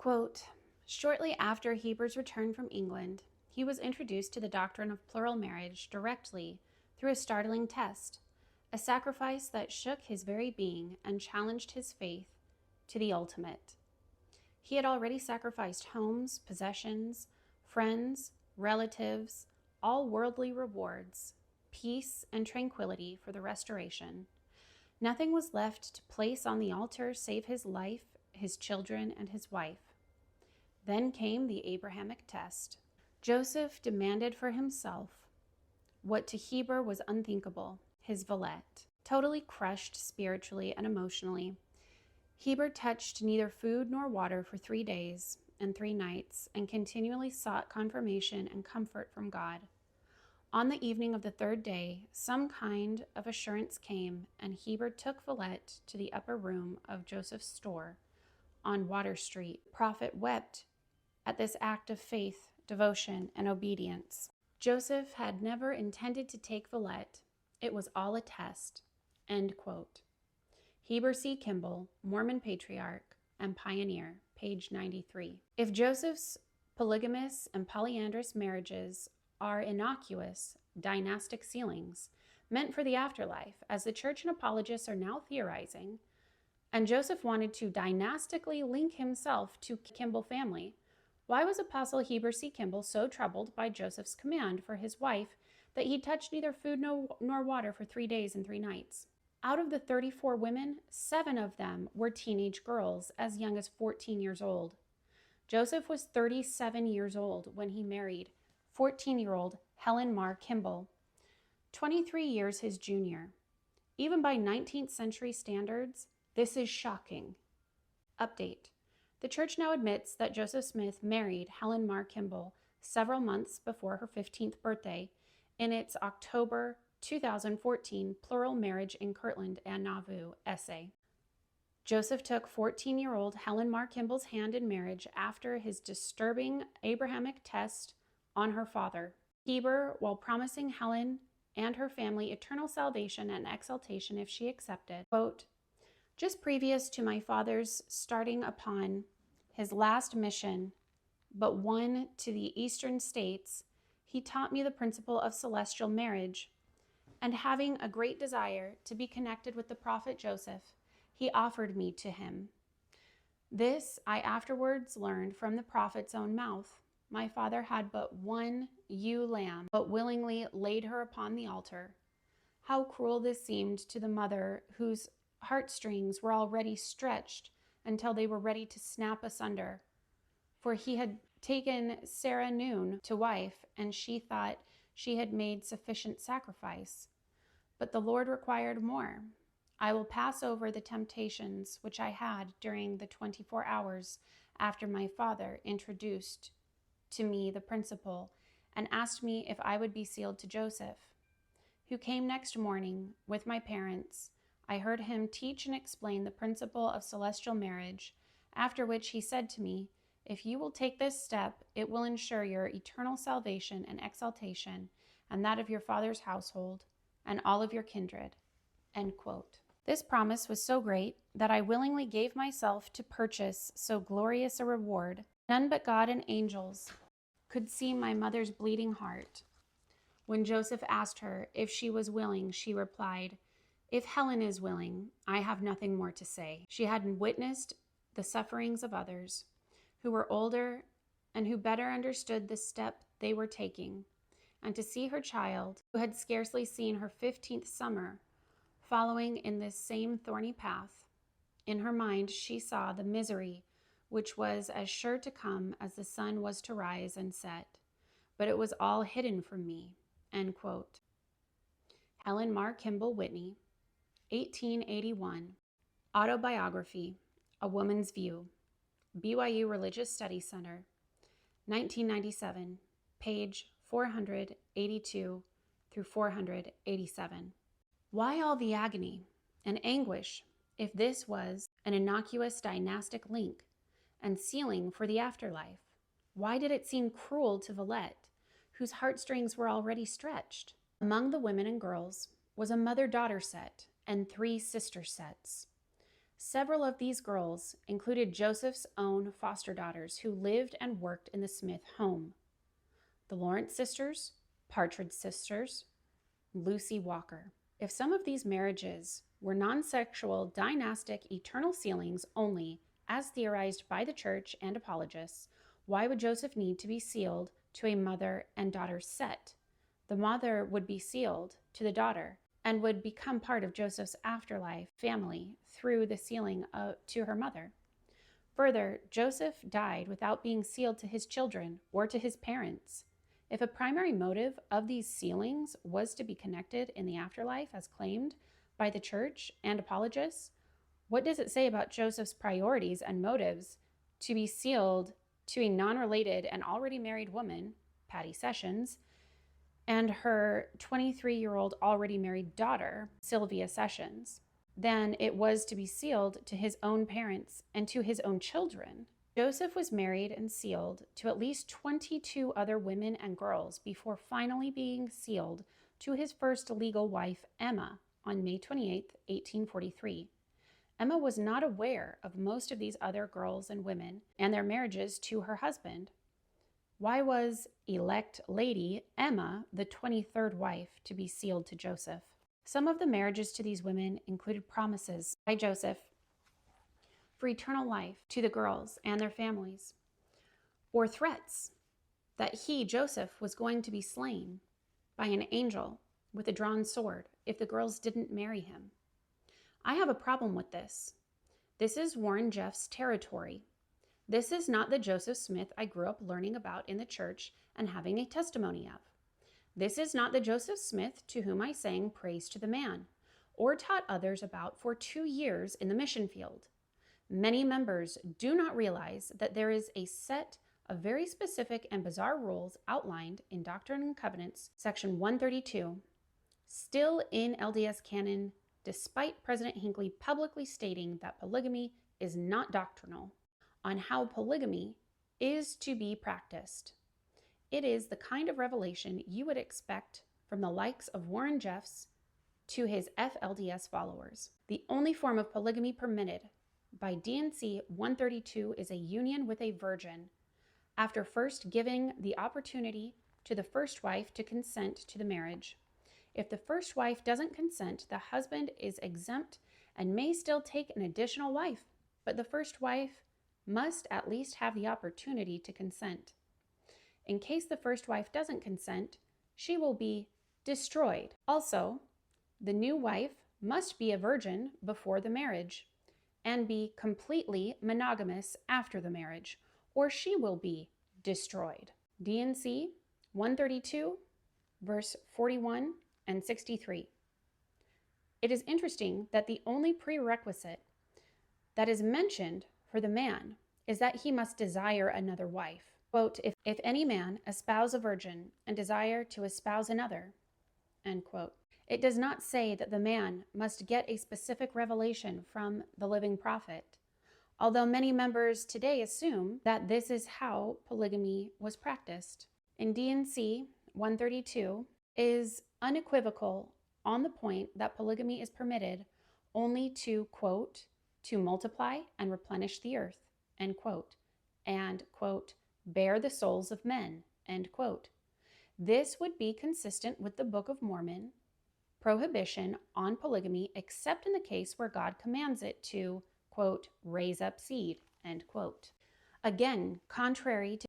Quote, shortly after Heber's return from England, he was introduced to the doctrine of plural marriage directly through a startling test, a sacrifice that shook his very being and challenged his faith to the ultimate. He had already sacrificed homes, possessions, friends, relatives, all worldly rewards, peace and tranquility for the restoration. Nothing was left to place on the altar save his life, his children, and his wife. Then came the Abrahamic test. Joseph demanded for himself what to Heber was unthinkable, his Villette. Totally crushed spiritually and emotionally, Heber touched neither food nor water for 3 days and 3 nights and continually sought confirmation and comfort from God. On the evening of the 3rd day, some kind of assurance came, and Heber took Villette to the upper room of Joseph's store on Water Street. The prophet wept at this act of faith, devotion, and obedience. Joseph had never intended to take Villette. It was all a test. End quote. Heber C. Kimball, Mormon Patriarch and Pioneer, page 93. If Joseph's polygamous and polyandrous marriages are innocuous dynastic sealings meant for the afterlife, as the church and apologists are now theorizing, and Joseph wanted to dynastically link himself to Kimball family, why was Apostle Heber C. Kimball so troubled by Joseph's command for his wife that he touched neither food nor water for 3 days and 3 nights? Out of the 34 women, 7 of them were teenage girls as young as 14 years old. Joseph was 37 years old when he married 14-year-old Helen Mar Kimball, 23 years his junior. Even by 19th century standards, this is shocking. Update. The church now admits that Joseph Smith married Helen Mar Kimball several months before her 15th birthday in its October 2014 Plural Marriage in Kirtland and Nauvoo essay. Joseph took 14-year-old Helen Mar Kimball's hand in marriage after his disturbing Abrahamic test on her father. Heber, while promising Helen and her family eternal salvation and exaltation if she accepted, quote, just previous to my father's starting upon his last mission, but one to the eastern states, he taught me the principle of celestial marriage, and having a great desire to be connected with the prophet Joseph, he offered me to him. This I afterwards learned from the prophet's own mouth. My father had but one ewe lamb, but willingly laid her upon the altar. How cruel this seemed to the mother whose heartstrings were already stretched until they were ready to snap asunder. For he had taken Sarah Noon to wife, and she thought she had made sufficient sacrifice. But the Lord required more. I will pass over the temptations which I had during the 24 hours after my father introduced to me the principle and asked me if I would be sealed to Joseph, who came next morning with my parents. I heard him teach and explain the principle of celestial marriage, after which he said to me, if you will take this step, it will ensure your eternal salvation and exaltation, and that of your father's household, and all of your kindred. End quote. This promise was so great that I willingly gave myself to purchase so glorious a reward. None but God and angels could see my mother's bleeding heart. When Joseph asked her if she was willing, she replied, if Helen is willing, I have nothing more to say. She had witnessed the sufferings of others who were older and who better understood the step they were taking, and to see her child, who had scarcely seen her 15th summer, following in this same thorny path. In her mind, she saw the misery which was as sure to come as the sun was to rise and set, but it was all hidden from me. End quote. Helen Mar Kimball Whitney, 1881. Autobiography, A Woman's View. BYU Religious Study Center, 1997, page 482 through 487. Why all the agony and anguish if this was an innocuous dynastic link and sealing for the afterlife? Why did it seem cruel to Villette, whose heartstrings were already stretched? Among the women and girls was a mother-daughter set and 3 sister sets. Several of these girls included Joseph's own foster daughters who lived and worked in the Smith home: the Lawrence sisters, Partridge sisters, Lucy Walker. If some of these marriages were non-sexual, dynastic, eternal sealings only, as theorized by the church and apologists, why would Joseph need to be sealed to a mother and daughter set? The mother would be sealed to the daughter and would become part of Joseph's afterlife family through the sealing to her mother. Further, Joseph died without being sealed to his children or to his parents. If a primary motive of these sealings was to be connected in the afterlife as claimed by the church and apologists, what does it say about Joseph's priorities and motives to be sealed to a non-related and already married woman, Patty Sessions, and her 23-year-old already married daughter, Sylvia Sessions, than it was to be sealed to his own parents and to his own children? Joseph was married and sealed to at least 22 other women and girls before finally being sealed to his first legal wife, Emma, on May 28, 1843. Emma was not aware of most of these other girls and women and their marriages to her husband. Why was elect lady Emma, the 23rd wife, to be sealed to Joseph? Some of the marriages to these women included promises by Joseph for eternal life to the girls and their families, or threats that he, Joseph, was going to be slain by an angel with a drawn sword if the girls didn't marry him. I have a problem with this. This is Warren Jeff's territory. This is not the Joseph Smith I grew up learning about in the church and having a testimony of. This is not the Joseph Smith to whom I sang Praise to the Man, or taught others about for 2 years in the mission field. Many members do not realize that there is a set of very specific and bizarre rules outlined in Doctrine and Covenants, section 132, still in LDS canon, despite President Hinckley publicly stating that polygamy is not doctrinal, on how polygamy is to be practiced. It is the kind of revelation you would expect from the likes of Warren Jeffs to his FLDS followers. The only form of polygamy permitted by D&C 132 is a union with a virgin, after first giving the opportunity to the first wife to consent to the marriage. If the first wife doesn't consent, the husband is exempt and may still take an additional wife, but the first wife must at least have the opportunity to consent. In case the first wife doesn't consent, she will be destroyed. Also, the new wife must be a virgin before the marriage and be completely monogamous after the marriage, or she will be destroyed. D&C 132, verse 41 and 63. It is interesting that the only prerequisite that is mentioned for the man is that he must desire another wife. Quote, if any man espouse a virgin and desire to espouse another, end quote. It does not say that the man must get a specific revelation from the living prophet, although many members today assume that this is how polygamy was practiced. In D&C 132 is unequivocal on the point that polygamy is permitted only to, quote, to multiply and replenish the earth, end quote, and, quote, bear the souls of men, end quote. This would be consistent with the Book of Mormon prohibition on polygamy, except in the case where God commands it to, quote, raise up seed, end quote. Again, contrary to